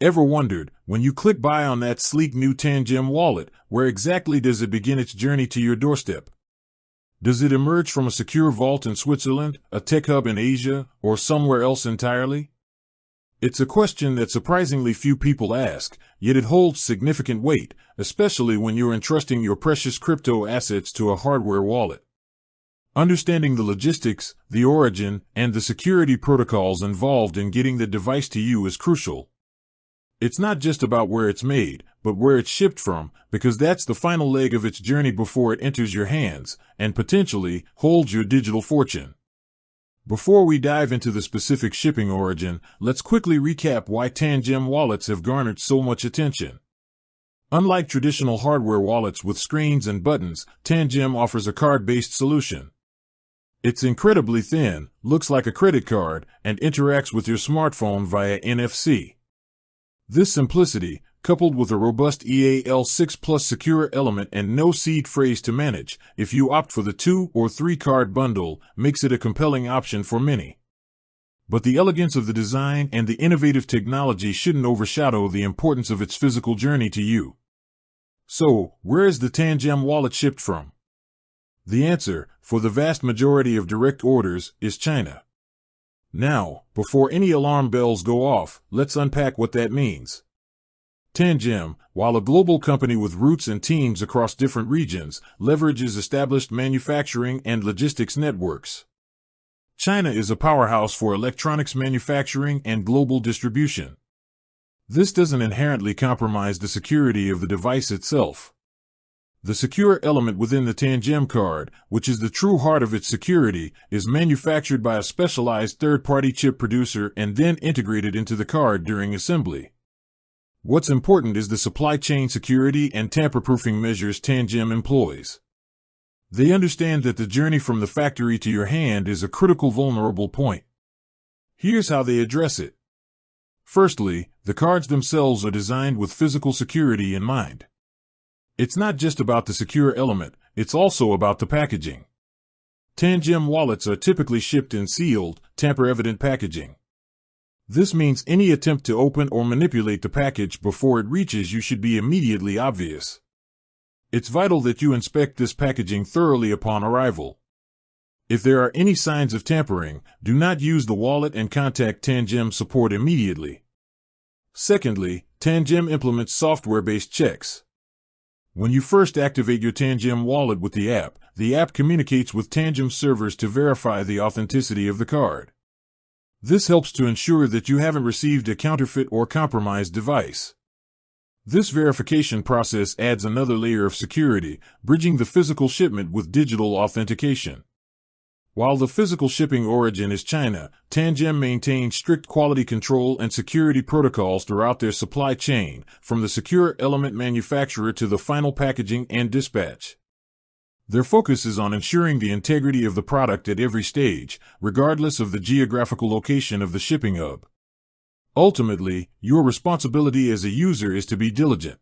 Ever wondered, when you click buy on that sleek new Tangem wallet, where exactly does it begin its journey to your doorstep? Does it emerge from a secure vault in Switzerland, a tech hub in Asia, or somewhere else entirely? It's a question that surprisingly few people ask, yet it holds significant weight, especially when you're entrusting your precious crypto assets to a hardware wallet. Understanding the logistics, the origin, and the security protocols involved in getting the device to you is crucial. It's not just about where it's made, but where it's shipped from, because that's the final leg of its journey before it enters your hands, and potentially holds your digital fortune. Before we dive into the specific shipping origin, let's quickly recap why Tangem wallets have garnered so much attention. Unlike traditional hardware wallets with screens and buttons, Tangem offers a card-based solution. It's incredibly thin, looks like a credit card, and interacts with your smartphone via NFC. This simplicity, coupled with a robust EAL6 Plus secure element and no seed phrase to manage, if you opt for the 2 or 3 card bundle, makes it a compelling option for many. But the elegance of the design and the innovative technology shouldn't overshadow the importance of its physical journey to you. So, where is the Tangem wallet shipped from? The answer, for the vast majority of direct orders, is China. Now, before any alarm bells go off, let's unpack what that means. Tangem, while a global company with roots and teams across different regions, leverages established manufacturing and logistics networks. China is a powerhouse for electronics manufacturing and global distribution. This doesn't inherently compromise the security of the device itself. The secure element within the Tangem card, which is the true heart of its security, is manufactured by a specialized third-party chip producer and then integrated into the card during assembly. What's important is the supply chain security and tamper-proofing measures Tangem employs. They understand that the journey from the factory to your hand is a critical vulnerable point. Here's how they address it. Firstly, the cards themselves are designed with physical security in mind. It's not just about the secure element, it's also about the packaging. Tangem wallets are typically shipped in sealed, tamper-evident packaging. This means any attempt to open or manipulate the package before it reaches you should be immediately obvious. It's vital that you inspect this packaging thoroughly upon arrival. If there are any signs of tampering, do not use the wallet and contact Tangem support immediately. Secondly, Tangem implements software-based checks. When you first activate your Tangem wallet with the app communicates with Tangem servers to verify the authenticity of the card. This helps to ensure that you haven't received a counterfeit or compromised device. This verification process adds another layer of security, bridging the physical shipment with digital authentication. While the physical shipping origin is China, Tangem maintains strict quality control and security protocols throughout their supply chain, from the secure element manufacturer to the final packaging and dispatch. Their focus is on ensuring the integrity of the product at every stage, regardless of the geographical location of the shipping hub. Ultimately, your responsibility as a user is to be diligent.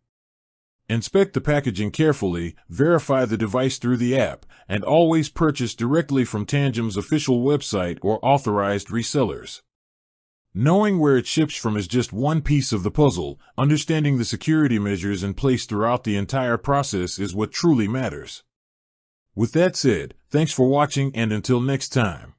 Inspect the packaging carefully, verify the device through the app, and always purchase directly from Tangem's official website or authorized resellers. Knowing where it ships from is just one piece of the puzzle. Understanding the security measures in place throughout the entire process is what truly matters. With that said, thanks for watching, and until next time.